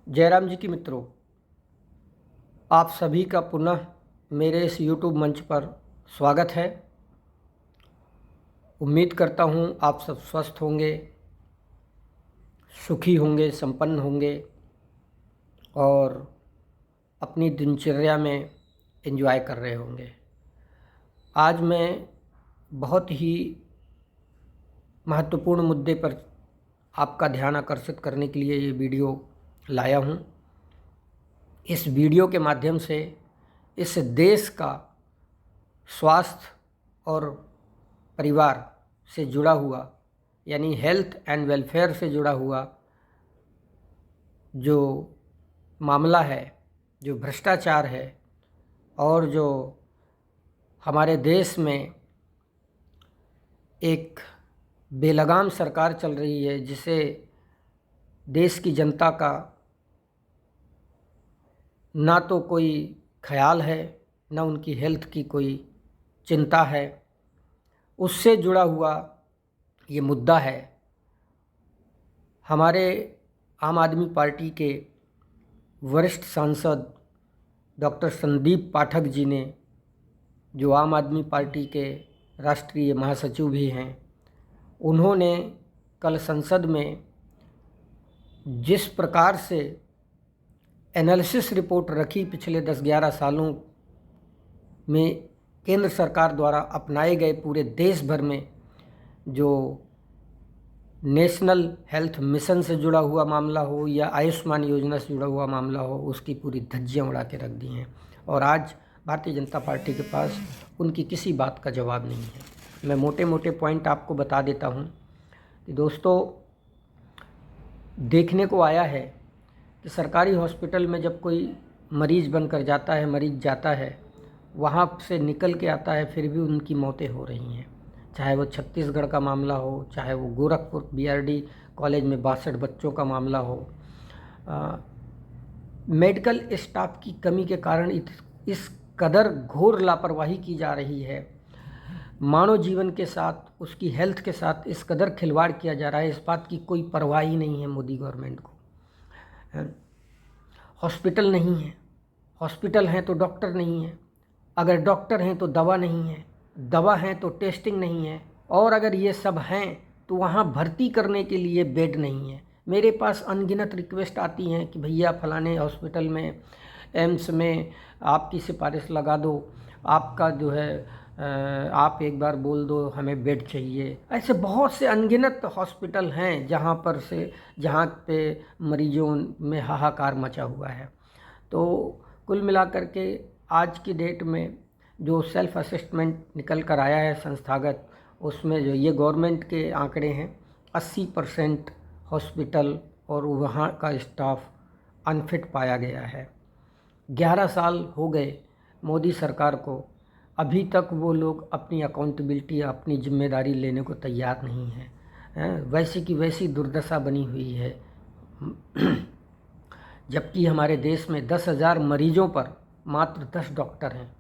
जयराम जी की मित्रों, आप सभी का पुनः मेरे इस YouTube मंच पर स्वागत है। उम्मीद करता हूँ आप सब स्वस्थ होंगे, सुखी होंगे, संपन्न होंगे और अपनी दिनचर्या में एंजॉय कर रहे होंगे। आज मैं बहुत ही महत्वपूर्ण मुद्दे पर आपका ध्यान आकर्षित करने के लिए ये वीडियो लाया हूँ। इस वीडियो के माध्यम से इस देश का स्वास्थ्य और परिवार से जुड़ा हुआ यानी हेल्थ एंड वेलफेयर से जुड़ा हुआ जो मामला है, जो भ्रष्टाचार है और जो हमारे देश में एक बेलगाम सरकार चल रही है, जिसे देश की जनता का ना तो कोई ख्याल है, ना उनकी हेल्थ की कोई चिंता है, उससे जुड़ा हुआ ये मुद्दा है। हमारे आम आदमी पार्टी के वरिष्ठ सांसद डॉक्टर संदीप पाठक जी ने, जो आम आदमी पार्टी के राष्ट्रीय महासचिव भी हैं, उन्होंने कल संसद में जिस प्रकार से एनालिसिस रिपोर्ट रखी पिछले 10-11 सालों में केंद्र सरकार द्वारा अपनाए गए पूरे देश भर में जो नेशनल हेल्थ मिशन से जुड़ा हुआ मामला हो या आयुष्मान योजना से जुड़ा हुआ मामला हो, उसकी पूरी धज्जियां उड़ा के रख दी हैं। और आज भारतीय जनता पार्टी के पास उनकी किसी बात का जवाब नहीं है। मैं मोटे मोटे पॉइंट आपको बता देता हूं कि दोस्तों, देखने को आया है कि सरकारी हॉस्पिटल में जब कोई मरीज़ बनकर जाता है, मरीज़ जाता है, वहाँ से निकल के आता है, फिर भी उनकी मौतें हो रही हैं। चाहे वो छत्तीसगढ़ का मामला हो, चाहे वो गोरखपुर बीआरडी कॉलेज में 62 बच्चों का मामला हो। मेडिकल स्टाफ की कमी के कारण इस कदर घोर लापरवाही की जा रही है, मानव जीवन के साथ, उसकी हेल्थ के साथ इस कदर खिलवाड़ किया जा रहा है, इस बात की कोई परवाह ही नहीं है मोदी गवर्नमेंट को। हॉस्पिटल नहीं है, हॉस्पिटल हैं तो डॉक्टर नहीं है, अगर डॉक्टर हैं तो दवा नहीं है, दवा है तो टेस्टिंग नहीं है, और अगर ये सब हैं तो वहाँ भर्ती करने के लिए बेड नहीं है। मेरे पास अनगिनत रिक्वेस्ट आती हैं कि भैया फलाने हॉस्पिटल में, एम्स में आपकी सिफारिश लगा दो, आपका जो है आप एक बार बोल दो हमें बेड चाहिए। ऐसे बहुत से अनगिनत हॉस्पिटल हैं जहाँ पे मरीजों में हाहाकार मचा हुआ है। तो कुल मिलाकर के आज की डेट में जो सेल्फ असेसमेंट निकल कर आया है संस्थागत, उसमें जो ये गवर्नमेंट के आंकड़े हैं, 80% हॉस्पिटल और वहाँ का स्टाफ अनफिट पाया गया है। 11 साल हो गए मोदी सरकार को, अभी तक वो लोग अपनी अकाउंटेबिलिटी, अपनी जिम्मेदारी लेने को तैयार नहीं हैं। वैसी की वैसी दुर्दशा बनी हुई है। जबकि हमारे देश में 10,000 मरीजों पर मात्र 10 डॉक्टर हैं।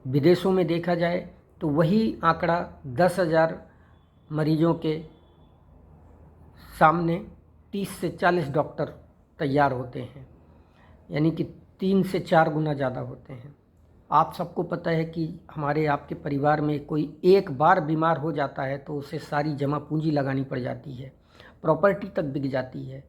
विदेशों में देखा जाए तो वही आंकड़ा 10,000 मरीजों के सामने 30 से 40 डॉक्टर तैयार होते हैं, यानी कि 3 से 4 गुना ज़्यादा होते हैं। आप सबको पता है कि हमारे आपके परिवार में कोई एक बार बीमार हो जाता है तो उसे सारी जमा पूंजी लगानी पड़ जाती है, प्रॉपर्टी तक बिक जाती है।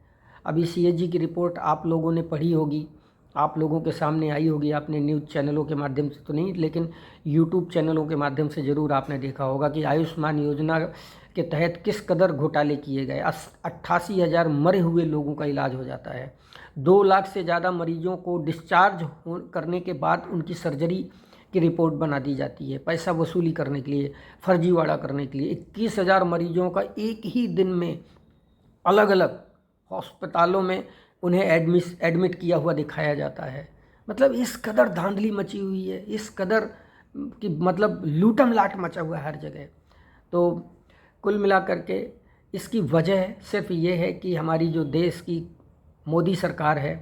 अभी सीएजी की रिपोर्ट आप लोगों ने पढ़ी होगी, आप लोगों के सामने आई होगी, आपने न्यूज़ चैनलों के माध्यम से तो नहीं, लेकिन यूट्यूब चैनलों के माध्यम से ज़रूर आपने देखा होगा कि आयुष्मान योजना के तहत किस कदर घोटाले किए गए। 88,000 मरे हुए लोगों का इलाज हो जाता है। 2 लाख से ज़्यादा मरीजों को डिस्चार्ज करने के बाद उनकी सर्जरी की रिपोर्ट बना दी जाती है, पैसा वसूली करने के लिए, फर्जीवाड़ा करने के लिए। 21,000 मरीजों का एक ही दिन में अलग अलग अस्पतालों में उन्हें एडमिट किया हुआ दिखाया जाता है। मतलब इस कदर धांधली मची हुई है, इस कदर कि मतलब लूटम लाट मचा हुआ है हर जगह। तो कुल मिलाकर के इसकी वजह सिर्फ ये है कि हमारी जो देश की मोदी सरकार है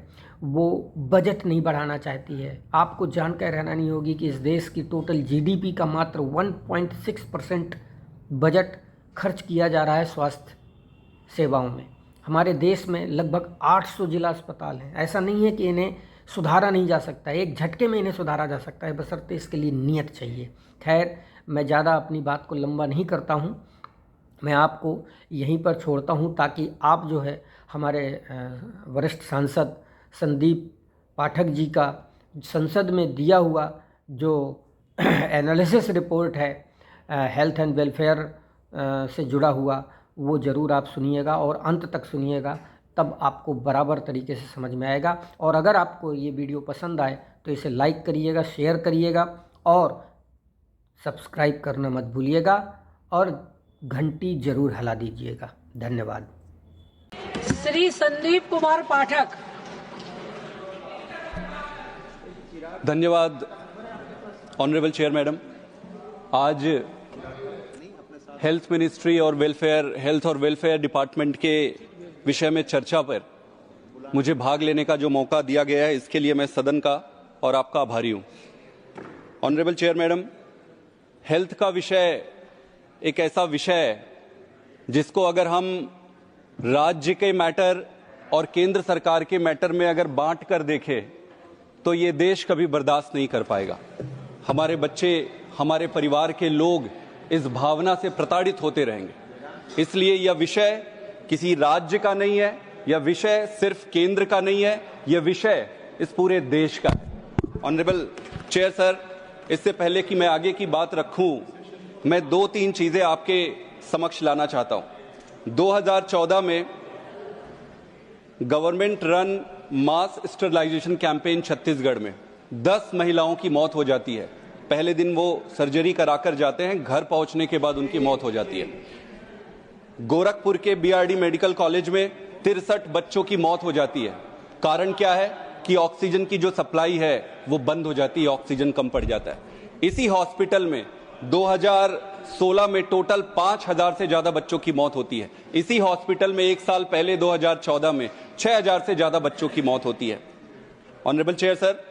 वो बजट नहीं बढ़ाना चाहती है। आपको जानकर हैरानी होगी कि इस देश की टोटल जीडीपी का मात्र 1.6% बजट खर्च किया जा रहा है स्वास्थ्य सेवाओं में। हमारे देश में लगभग 800 जिला अस्पताल हैं। ऐसा नहीं है कि इन्हें सुधारा नहीं जा सकता, एक झटके में इन्हें सुधारा जा सकता है, बशर्ते इसके लिए नियत चाहिए। खैर, मैं ज़्यादा अपनी बात को लंबा नहीं करता हूँ, मैं आपको यहीं पर छोड़ता हूँ ताकि आप जो है हमारे वरिष्ठ सांसद संदीप पाठक जी का संसद में दिया हुआ जो एनालिसिस रिपोर्ट है हेल्थ एंड वेलफेयर से जुड़ा हुआ, वो ज़रूर आप सुनिएगा और अंत तक सुनिएगा, तब आपको बराबर तरीके से समझ में आएगा। और अगर आपको ये वीडियो पसंद आए तो इसे लाइक करिएगा, शेयर करिएगा और सब्सक्राइब करना मत भूलिएगा और घंटी ज़रूर हिला दीजिएगा। धन्यवाद। श्री संदीप कुमार पाठक। धन्यवाद ऑनरेबल चेयर मैडम। आज हेल्थ मिनिस्ट्री और हेल्थ और वेलफेयर डिपार्टमेंट के विषय में चर्चा पर मुझे भाग लेने का जो मौका दिया गया है, इसके लिए मैं सदन का और आपका आभारी हूं। ऑनरेबल चेयर मैडम, हेल्थ का विषय एक ऐसा विषय है जिसको अगर हम राज्य के मैटर और केंद्र सरकार के मैटर में अगर बांट कर देखें तो ये देश कभी बर्दाश्त नहीं कर पाएगा। हमारे बच्चे, हमारे परिवार के लोग इस भावना से प्रताड़ित होते रहेंगे। इसलिए यह विषय किसी राज्य का नहीं है, यह विषय सिर्फ केंद्र का नहीं है, यह विषय इस पूरे देश का है। ऑनरेबल चेयर सर, इससे पहले कि मैं आगे की बात रखूं, मैं 2-3 चीजें आपके समक्ष लाना चाहता हूं। 2014 में गवर्नमेंट रन मास स्टरलाइजेशन कैंपेन छत्तीसगढ़ में 10 महिलाओं की मौत हो जाती है। पहले दिन वो सर्जरी कराकर जाते हैं, घर पहुंचने के बाद उनकी मौत हो जाती है। गोरखपुर के बीआरडी मेडिकल कॉलेज में 63 बच्चों की मौत हो जाती है। कारण क्या है कि ऑक्सीजन की जो सप्लाई है वो बंद हो जाती है, ऑक्सीजन कम पड़ जाता है। इसी हॉस्पिटल में 2016 में टोटल 5000 से ज्यादा बच्चों की मौत होती है। इसी हॉस्पिटल में एक साल पहले 2014 में 6000 से ज्यादा बच्चों की मौत होती है। ऑनरेबल चेयर सर,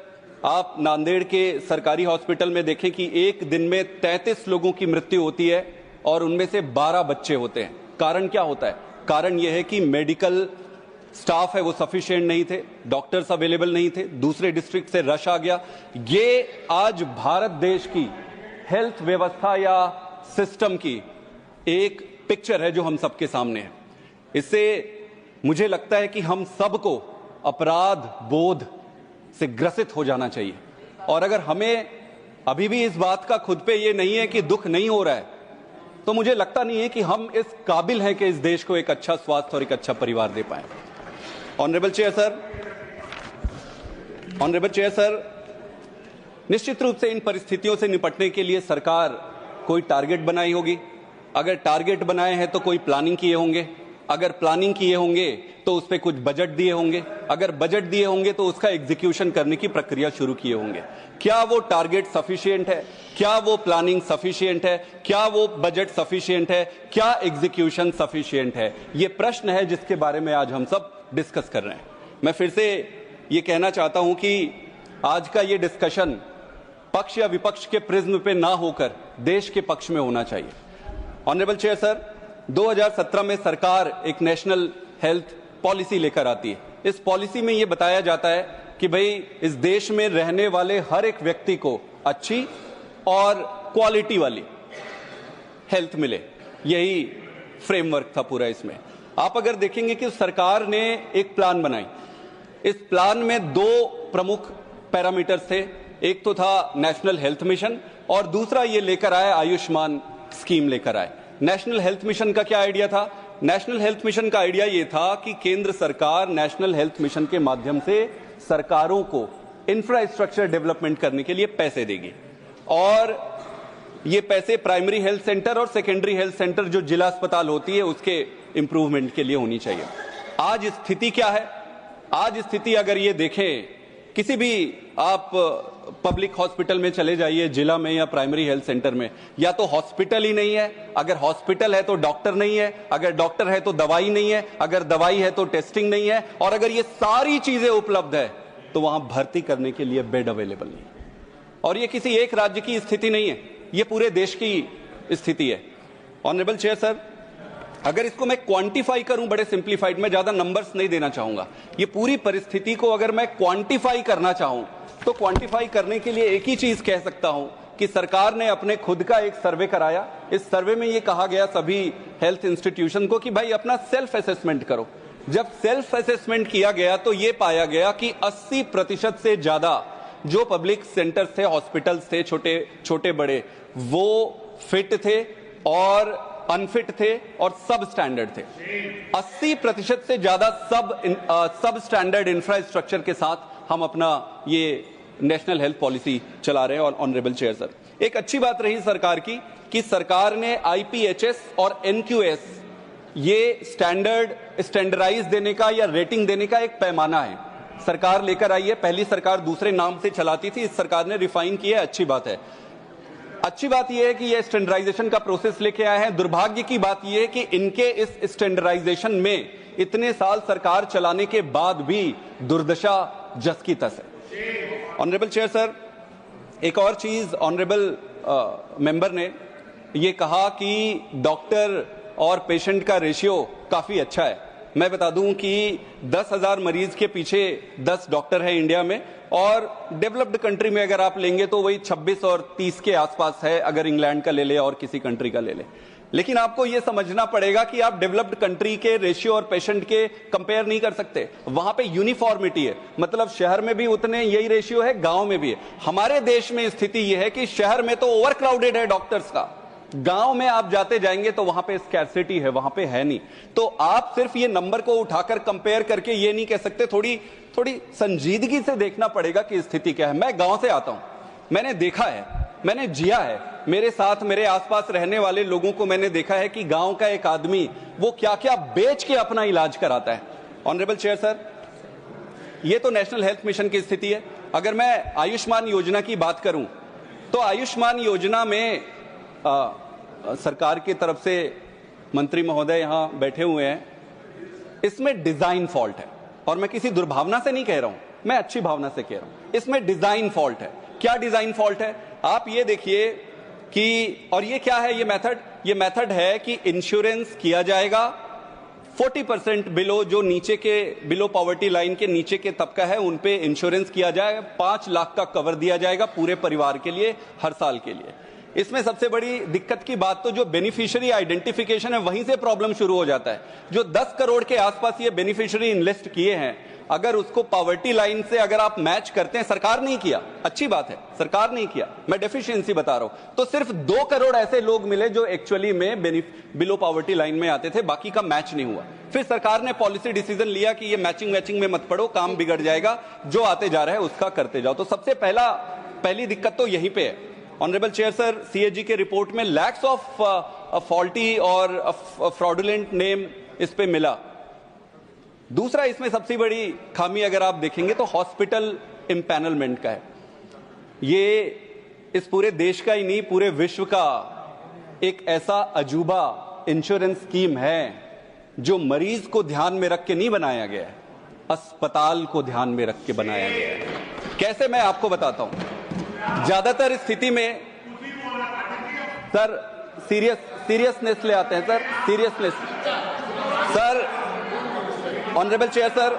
आप नांदेड़ के सरकारी हॉस्पिटल में देखें कि एक दिन में 33 लोगों की मृत्यु होती है और उनमें से 12 बच्चे होते हैं। कारण क्या होता है? कारण यह है कि मेडिकल स्टाफ है वो सफिशिएंट नहीं थे, डॉक्टर्स अवेलेबल नहीं थे, दूसरे डिस्ट्रिक्ट से रश आ गया। ये आज भारत देश की हेल्थ व्यवस्था या सिस्टम की एक पिक्चर है जो हम सबके सामने है। इससे मुझे लगता है कि हम सबको अपराध बोध से ग्रसित हो जाना चाहिए। और अगर हमें अभी भी इस बात का खुद पे ये नहीं है कि दुख नहीं हो रहा है, तो मुझे लगता नहीं है कि हम इस काबिल हैं कि इस देश को एक अच्छा स्वास्थ्य और एक अच्छा परिवार दे पाए। ऑनरेबल चेयर सर, निश्चित रूप से इन परिस्थितियों से निपटने के लिए सरकार कोई टारगेट बनाई होगी। अगर टारगेट बनाए हैं तो कोई प्लानिंग किए होंगे। अगर प्लानिंग किए होंगे तो उस पर कुछ बजट दिए होंगे। अगर बजट दिए होंगे तो उसका एग्जीक्यूशन करने की प्रक्रिया शुरू किए होंगे। क्या वो टारगेट सफिशिएंट है? क्या वो प्लानिंग सफिशिएंट है? क्या वो बजट सफिशिएंट है? क्या एग्जीक्यूशन सफिशिएंट है? ये प्रश्न है जिसके बारे में आज हम सब डिस्कस कर रहे हैं। मैं फिर से ये कहना चाहता हूं कि आज का ये डिस्कशन पक्ष या विपक्ष के प्रिज्म पे ना होकर देश के पक्ष में होना चाहिए। ऑनरेबल चेयर सर, 2017 में सरकार एक नेशनल हेल्थ पॉलिसी लेकर आती है। इस पॉलिसी में यह बताया जाता है कि भाई इस देश में रहने वाले हर एक व्यक्ति को अच्छी और क्वालिटी वाली हेल्थ मिले, यही फ्रेमवर्क था पूरा। इसमें आप अगर देखेंगे कि सरकार ने एक प्लान बनाई। इस प्लान में 2 प्रमुख पैरामीटर्स थे। एक तो था नेशनल हेल्थ मिशन और दूसरा ये लेकर आए आयुष्मान स्कीम लेकर आए। नेशनल हेल्थ मिशन का क्या आइडिया था? नेशनल हेल्थ मिशन का आइडिया ये था कि केंद्र सरकार नेशनल हेल्थ मिशन के माध्यम से सरकारों को इंफ्रास्ट्रक्चर डेवलपमेंट करने के लिए पैसे देगी और ये पैसे प्राइमरी हेल्थ सेंटर और सेकेंडरी हेल्थ सेंटर जो जिला अस्पताल होती है उसके इंप्रूवमेंट के लिए होनी चाहिए। आज स्थिति क्या है? आज स्थिति अगर ये देखें, किसी भी आप पब्लिक हॉस्पिटल में चले जाइए, जिला में या प्राइमरी हेल्थ सेंटर में, या तो हॉस्पिटल ही नहीं है। अगर हॉस्पिटल है तो डॉक्टर नहीं है, अगर डॉक्टर है तो दवाई नहीं है, अगर दवाई है तो टेस्टिंग नहीं है, और अगर ये सारी चीजें उपलब्ध है तो वहां भर्ती करने के लिए बेड अवेलेबल नहीं है। और ये किसी एक राज्य की स्थिति नहीं है, ये पूरे देश की स्थिति है। ऑनरेबल चेयर सर, अगर इसको मैं क्वांटिफाई करूं बड़े सिंप्लीफाइड में, ज्यादा नंबर्स नहीं देना चाहूंगा, ये पूरी परिस्थिति को अगर मैं क्वांटिफाई करना चाहूं तो क्वांटिफाई करने के लिए एक ही चीज कह सकता हूं कि सरकार ने अपने खुद का एक सर्वे कराया। इस सर्वे में ये कहा गया सभी हेल्थ इंस्टीट्यूशन को कि भाई अपना सेल्फ असेसमेंट करो। जब सेल्फ असेसमेंट किया गया तो ये पाया गया कि 80% से ज्यादा जो पब्लिक सेंटर्स थे, हॉस्पिटल्स थे, छोटे छोटे बड़े, वो फिट थे और अनफिट थे और सब स्टैंडर्ड थे। 80% से ज्यादा सब स्टैंडर्ड इंफ्रास्ट्रक्चर के साथ हम अपना ये नेशनल हेल्थ पॉलिसी चला रहे हैं। और ऑनरेबल चेयर सर, एक अच्छी बात रही सरकार की कि सरकार ने IPHS और NQS ये स्टैंडर्डाइज देने का या रेटिंग देने का एक पैमाना है, सरकार लेकर आई है। पहली सरकार दूसरे नाम से चलाती थी, इस सरकार ने रिफाइन किया है, अच्छी बात है। अच्छी बात यह है कि ये स्टैंडर्डाइजेशन का प्रोसेस लेके आए हैं। दुर्भाग्य की बात यह है कि इनके इस स्टैंडर्डाइजेशन में इतने साल सरकार चलाने के बाद भी दुर्दशा जस की तस है। ऑनरेबल चेयर सर, एक और चीज ऑनरेबल मेंबर ने ये कहा कि डॉक्टर और पेशेंट का रेशियो काफी अच्छा है। मैं बता दूं कि 10,000 मरीज के पीछे 10 डॉक्टर है इंडिया में, और डेवलप्ड कंट्री में अगर आप लेंगे तो वही 26 और 30 के आसपास है, अगर इंग्लैंड का ले ले और किसी कंट्री का ले ले। लेकिन आपको यह समझना पड़ेगा कि आप डेवलप्ड कंट्री के रेशियो और पेशेंट के कंपेयर नहीं कर सकते। वहां पे यूनिफॉर्मिटी है, मतलब शहर में भी उतने यही रेशियो है, गांव में भी है। हमारे देश में स्थिति यह है कि शहर में तो ओवरक्राउडेड है डॉक्टर्स का, गांव में आप जाते जाएंगे तो वहां पे स्कैर्सिटी है, वहां पे है नहीं। तो आप सिर्फ ये नंबर को उठाकर कंपेयर करके ये नहीं कह सकते, थोड़ी संजीदगी से देखना पड़ेगा कि स्थिति क्या है। मैं गांव से आता हूं, मैंने देखा है, मैंने जिया है, मेरे साथ मेरे आसपास रहने वाले लोगों को मैंने देखा है कि गांव का एक आदमी वो क्या क्या बेच के अपना इलाज कराता है। ऑनरेबल चेयर सर, ये तो नेशनल हेल्थ मिशन की स्थिति है। अगर मैं आयुष्मान योजना की बात करूं तो आयुष्मान योजना में सरकार की तरफ से मंत्री महोदय यहां बैठे हुए हैं, इसमें डिजाइन फॉल्ट है। और मैं किसी दुर्भावना से नहीं कह रहा हूं, मैं अच्छी भावना से कह रहा हूं, इसमें डिजाइन फॉल्ट है। क्या डिजाइन फॉल्ट है? आप ये देखिए कि, और ये क्या है, ये मेथड है कि इंश्योरेंस किया जाएगा 40% बिलो, जो नीचे के बिलो पॉवर्टी लाइन के नीचे के तबका है उन पे इंश्योरेंस किया जाएगा। 5 लाख का कवर दिया जाएगा पूरे परिवार के लिए हर साल के लिए। इसमें सबसे बड़ी दिक्कत की बात तो जो बेनिफिशियरी आइडेंटिफिकेशन है वहीं से प्रॉब्लम शुरू हो जाता है। जो 10 करोड़ के आसपास ये बेनिफिशियरी इनलिस्ट किए हैं, अगर उसको पॉवर्टी लाइन से अगर आप मैच करते हैं, सरकार नहीं किया, अच्छी बात है, सरकार नहीं किया, मैं डेफिशिएंसी बता रहा हूं, तो सिर्फ 2 करोड़ ऐसे लोग मिले जो एक्चुअली में बिलो पॉवर्टी लाइन में आते थे, बाकी का मैच नहीं हुआ। फिर सरकार ने पॉलिसी डिसीजन लिया कि ये मैचिंग में मत पड़ो, काम बिगड़ जाएगा, जो आते जा रहा है उसका करते जाओ। तो सबसे पहली दिक्कत तो यहीं पे है। ऑनरेबल चेयर सर, CAG के रिपोर्ट में लैक्स ऑफ फॉल्टी और फ्रॉडुलेंट नेम इस पे मिला। दूसरा इसमें सबसे बड़ी खामी अगर आप देखेंगे तो हॉस्पिटल इम्पैनलमेंट का है। ये इस पूरे देश का ही नहीं, पूरे विश्व का एक ऐसा अजूबा इंश्योरेंस स्कीम है जो मरीज को ध्यान में रख के नहीं बनाया गया है, अस्पताल को ध्यान में रख के बनाया गया है। कैसे, मैं आपको बताता हूं। ज्यादातर स्थिति में सर सीरियसनेस ले आते हैं, sir seriousness. Sir honourable chair sir,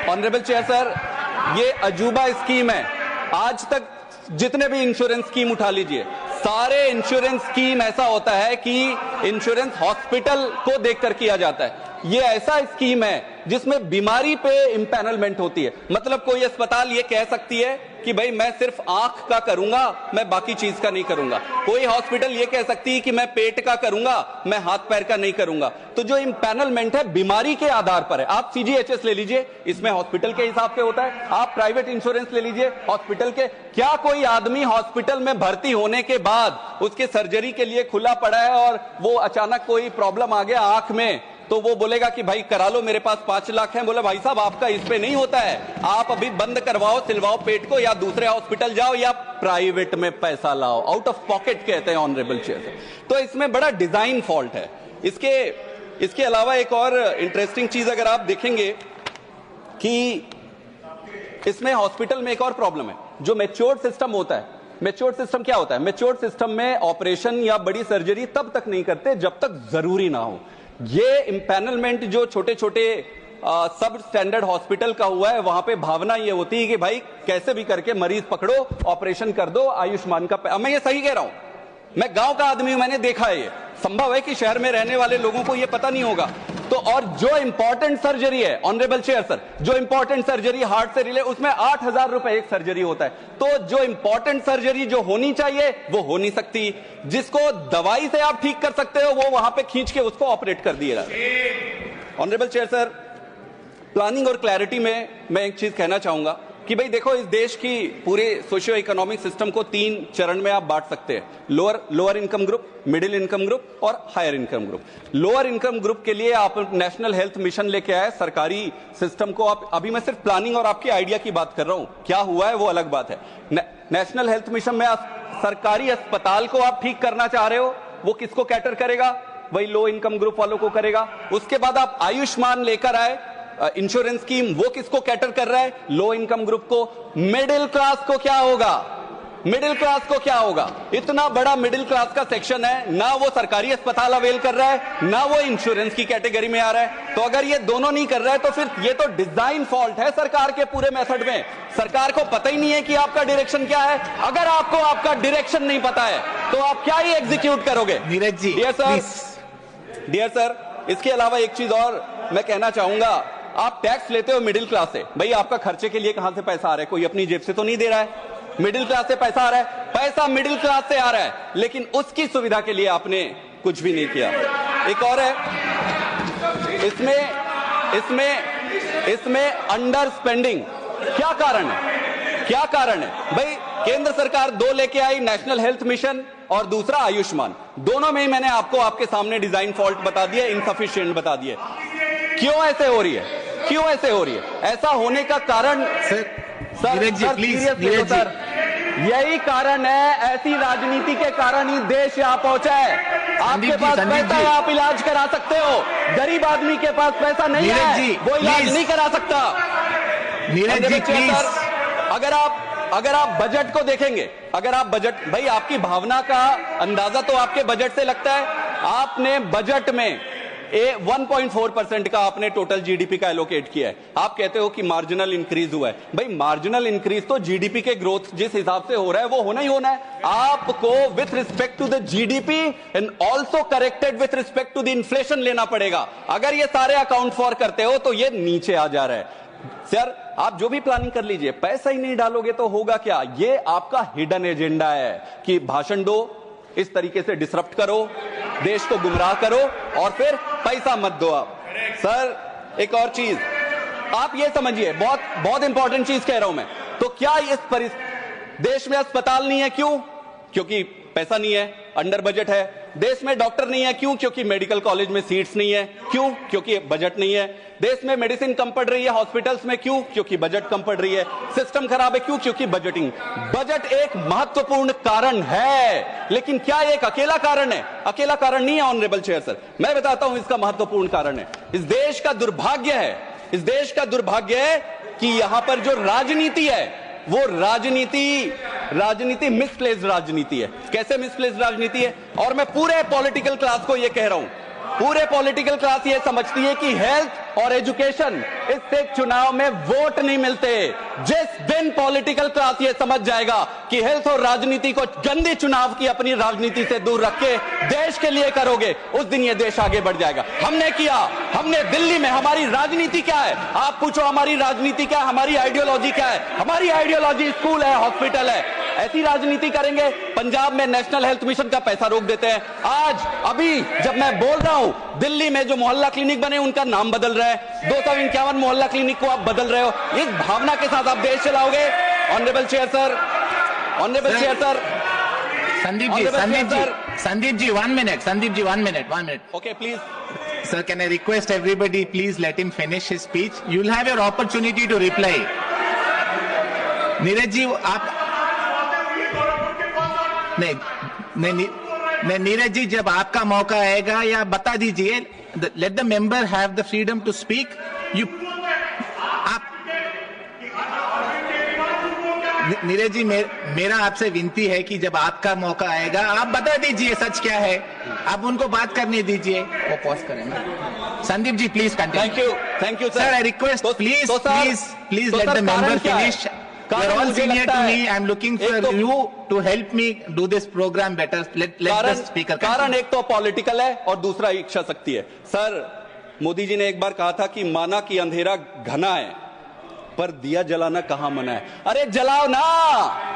honourable chair sir, ये अजूबा स्कीम है। आज तक जितने भी इंश्योरेंस स्कीम उठा लीजिए, सारे इंश्योरेंस स्कीम ऐसा होता है कि इंश्योरेंस हॉस्पिटल को देखकर किया जाता है। ये ऐसा स्कीम है जिसमें बीमारी पे इंपैनलमेंट होती है। मतलब कोई अस्पताल ये कह सकती है कि भाई मैं सिर्फ आंख का करूंगा, मैं बाकी चीज का नहीं करूंगा। कोई हॉस्पिटल ये कह सकती है कि मैं पेट का करूंगा, मैं हाथ पैर का नहीं करूंगा। तो जो इंपैनलमेंट है बीमारी के आधार पर है। आप CGHS ले लीजिए, इसमें हॉस्पिटल के हिसाब से होता है। आप प्राइवेट इंश्योरेंस ले लीजिए, हॉस्पिटल के। क्या कोई आदमी हॉस्पिटल में भर्ती होने के बाद उसके सर्जरी के लिए खुला पड़ा है और वो अचानक कोई प्रॉब्लम आ गया आंख में, तो वो बोलेगा कि भाई करा लो, मेरे पास 5 लाख है। बोला भाई साहब आपका इस पे नहीं होता है, आप अभी बंद करवाओ, सिलवाओ पेट को, या दूसरे हॉस्पिटल जाओ या प्राइवेट में पैसा लाओ, आउट ऑफ पॉकेट कहते हैं ऑनरेबल चेयर। तो इसमें बड़ा डिजाइन फॉल्ट है। इसके अलावा एक और इंटरेस्टिंग चीज अगर आप देखेंगे कि इसमें हॉस्पिटल में एक और प्रॉब्लम है। जो मैच्योर्ड सिस्टम होता है मैच्योर सिस्टम क्या होता है? मैच्योर सिस्टम में ऑपरेशन या बड़ी सर्जरी तब तक नहीं करते जब तक जरूरी ना हो। ये इंपैनलमेंट जो छोटे छोटे सब स्टैंडर्ड हॉस्पिटल का हुआ है, वहां पे भावना ये होती है कि भाई कैसे भी करके मरीज पकड़ो, ऑपरेशन कर दो, आयुष्मान का मैं ये सही कह रहा हूं, मैं गांव का आदमी हूं, मैंने देखा है। ये संभव है कि शहर में रहने वाले लोगों को ये पता नहीं होगा। तो और जो इंपॉर्टेंट सर्जरी है ऑनरेबल चेयर सर, जो इंपॉर्टेंट सर्जरी हार्ट से रिलेटेड, उसमें 8,000 रुपए एक सर्जरी होता है। तो जो इंपॉर्टेंट सर्जरी जो होनी चाहिए वो हो नहीं सकती, जिसको दवाई से आप ठीक कर सकते हो वो वहां पे खींच के उसको ऑपरेट कर दिया जाता है। ऑनरेबल चेयर सर, प्लानिंग और क्लैरिटी में मैं एक चीज कहना चाहूंगा कि भाई देखो, इस देश की पूरे सोशियो इकोनॉमिक सिस्टम को 3 चरण में आप बांट सकते हैं, lower income group, middle income group और higher income group. Lower income group के लिए आप नेशनल हेल्थ मिशन लेके आए, सरकारी सिस्टम को आप, अभी मैं सिर्फ प्लानिंग और आपकी आइडिया की बात कर रहा हूं, क्या हुआ है वो अलग बात है। नेशनल हेल्थ मिशन में सरकारी अस्पताल को आप ठीक करना चाह रहे हो, वो किसको कैटर करेगा? वही लो इनकम ग्रुप वालों को करेगा। उसके बाद आप आयुष्मान लेकर आए, इंश्योरेंस स्कीम, वो किसको कैटर कर रहा है? लो इनकम ग्रुप को। मिडिल क्लास को क्या होगा? मिडिल क्लास को क्या होगा? इतना बड़ा मिडिल क्लास का सेक्शन है, ना वो सरकारी अस्पताल अवेल कर रहा है, ना वो इंश्योरेंस की कैटेगरी में आ रहा है। तो अगर ये दोनों नहीं कर रहा है तो फिर ये तो डिजाइन फॉल्ट है सरकार के पूरे मेथड में। सरकार को पता ही नहीं है कि आपका डायरेक्शन क्या है। अगर आपको आपका डायरेक्शन नहीं पता है तो आप क्या ही एग्जीक्यूट करोगे? नीरज जी, डियर सर, इसके अलावा एक चीज और मैं कहना चाहूंगा, आप टैक्स लेते हो मिडिल क्लास से, भाई आपका खर्चे के लिए कहां से पैसा आ रहा है? कोई अपनी जेब से तो नहीं दे रहा है। मिडिल क्लास से पैसा आ रहा है, पैसा मिडिल क्लास से आ रहा है, लेकिन उसकी सुविधा के लिए आपने कुछ भी नहीं किया। एक और है, इसमें अंडर स्पेंडिंग। क्या कारण है? क्या कारण है भाई? केंद्र सरकार 2 लेके आई, नेशनल हेल्थ मिशन और दूसरा आयुष्मान, दोनों में ही मैंने आपको आपके सामने डिजाइन फॉल्ट बता दिए, इनसफिशिएंट बता दिए। क्यों ऐसे हो रही है? क्यों ऐसे हो रही है? ऐसा होने का कारण सर यही कारण है, ऐसी राजनीति के कारण ही देश यहां पहुंचा है। आपके पास पैसा है, आप इलाज करा सकते हो, गरीब आदमी के पास पैसा नहीं है, वो इलाज नहीं करा सकता। नीरज जी प्लीज, अगर आप बजट को देखेंगे, अगर आप बजट, भाई आपकी भावना का अंदाजा तो आपके बजट से लगता है। आपने बजट में 1.4% का आपने टोटल जीडीपी का एलोकेट किया है। आप कहते हो कि मार्जिनल इंक्रीज हुआ है, भाई मार्जिनल इंक्रीज तो जीडीपी के ग्रोथ जिस हिसाब से हो रहा है वो होना ही होना है। आपको with respect to the GDP and also corrected with respect to the inflation लेना पड़ेगा। अगर ये सारे अकाउंट फॉर करते हो तो ये नीचे आ जा रहा है। सर, आप जो भी प्लानिंग कर लीजिए, पैसा ही नहीं डालोगे तो होगा क्या? ये आपका हिडन एजेंडा है कि भाषण दो, इस तरीके से डिसरप्ट करो, देश को गुमराह करो और फिर पैसा मत दो आप। सर, एक और चीज आप ये समझिए, बहुत इंपॉर्टेंट चीज कह रहा हूं मैं। तो क्या इस देश में अस्पताल नहीं है? क्यों? क्योंकि पैसा नहीं है, अंडर बजट है। देश में डॉक्टर नहीं है, क्यों? क्योंकि मेडिकल कॉलेज में सीट्स नहीं है। क्यों? क्योंकि बजट नहीं है। देश में मेडिसिन कम पड़ रही है हॉस्पिटल्स में, क्यों? क्योंकि बजट कम पड़ रही है। सिस्टम खराब है, क्यों? क्योंकि बजटिंग। बजट एक महत्वपूर्ण कारण है, लेकिन क्या एक अकेला कारण है? अकेला कारण नहीं है ऑनरेबल चेयर सर, मैं बताता हूं इसका महत्वपूर्ण कारण है। इस देश का दुर्भाग्य है, इस देश का दुर्भाग्य है कि यहां पर जो राजनीति है वो राजनीति मिसप्लेस्ड राजनीति है। कैसे मिसप्लेस्ड राजनीति है? और मैं पूरे पॉलिटिकल क्लास को ये कह रहा हूं, पूरे पॉलिटिकल क्लास ये समझती है कि हेल्थ और एजुकेशन, इससे चुनाव में वोट नहीं मिलते। जिस दिन पॉलिटिकल क्लास ये समझ जाएगा कि हेल्थ और राजनीति को गंदी चुनाव की अपनी राजनीति से दूर रख के देश के लिए करोगे, उस दिन ये देश आगे बढ़ जाएगा। हमने किया, हमने दिल्ली में, हमारी राजनीति क्या है? आप पूछो हमारी राजनीति क्या है, हमारी आइडियोलॉजी क्या है? हमारी आइडियोलॉजी स्कूल है, हॉस्पिटल है। ऐसी राजनीति करेंगे? पंजाब में नेशनल हेल्थ मिशन का पैसा रोक देते हैं। आज अभी जब मैं बोल रहा हूं, दिल्ली में जो मोहल्ला क्लिनिक बने उनका नाम बदल रहा है। 251 मोहल्ला क्लिनिक को आप बदल रहे हो। इस भावना के साथ आप देश चलाओगे? Honourable chair sir, honourable chair sir, Sandeep ji 1 minute. Okay, please. Sir, can I request everybody, please let him finish his speech. You'll have your opportunity to reply. Neeraj ji, आप नहीं नीरज जी, जब आपका मौका आएगा या बता दीजिए, let the member have the freedom to speak. Neeraj ji, मेरा आपसे विनती है कि जब आपका मौका आएगा आप बता दीजिए सच क्या है, आप उनको बात करने दीजिए। वो पॉज करें ना। Sandeep ji please continue. Thank you sir, I request please let the member finish. You are all senior to me. I am looking for you to help me do this program better. Let the speaker continue. कारण एक तो political है और दूसरा इच्छा शक्ति है। Sir, Modi ji ने एक बार कहा था कि माना कि अंधेरा घना है पर दिया जलाना कहां मना है। अरे जलाओ ना,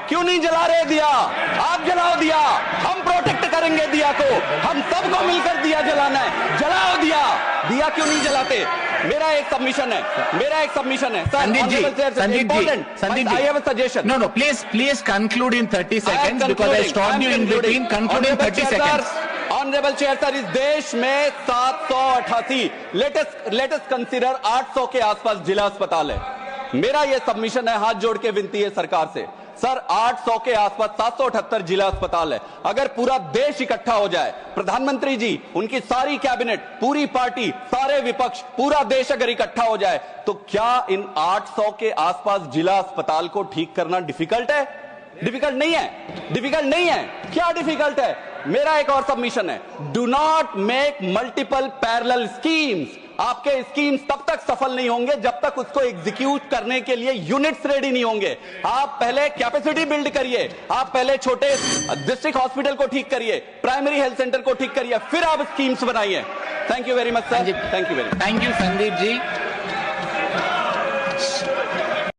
क्यों नहीं जला रहे दिया? आप जलाओ दिया, हम प्रोटेक्ट करेंगे दिया को, हम सबको मिलकर दिया जलाना है। जलाओ दिया, दिया क्यों नहीं जलाते? मेरा एक सबमिशन है sir. Sandeep ji, I have a suggestion. No, please conclude in 30 seconds because I stopped you in between. Conclude in 30 seconds. Honourable chair sir, इस देश में 788 लेटेस्ट कंसीडर 800 के आसपास जिला अस्पताल है। मेरा यह सबमिशन है, हाथ जोड़ के विनती है सरकार से, सर 800 के आसपास 778 जिला अस्पताल है। अगर पूरा देश इकट्ठा हो जाए, प्रधानमंत्री जी, उनकी सारी कैबिनेट, पूरी पार्टी, सारे विपक्ष, पूरा देश अगर इकट्ठा हो जाए तो क्या इन 800 के आसपास जिला अस्पताल को ठीक करना डिफिकल्ट है? डिफिकल्ट नहीं है। क्या डिफिकल्ट है? मेरा एक और सबमिशन है, do not make multiple parallel schemes. आपके स्कीम्स तब तक सफल नहीं होंगे जब तक उसको एग्जीक्यूट करने के लिए यूनिट्स रेडी नहीं होंगे। आप पहले कैपेसिटी बिल्ड करिए, आप पहले छोटे डिस्ट्रिक्ट हॉस्पिटल को ठीक करिए, प्राइमरी हेल्थ सेंटर को ठीक करिए, फिर आप स्कीम्स बनाइए। Thank you very much sir. Thank you Sandeep ji.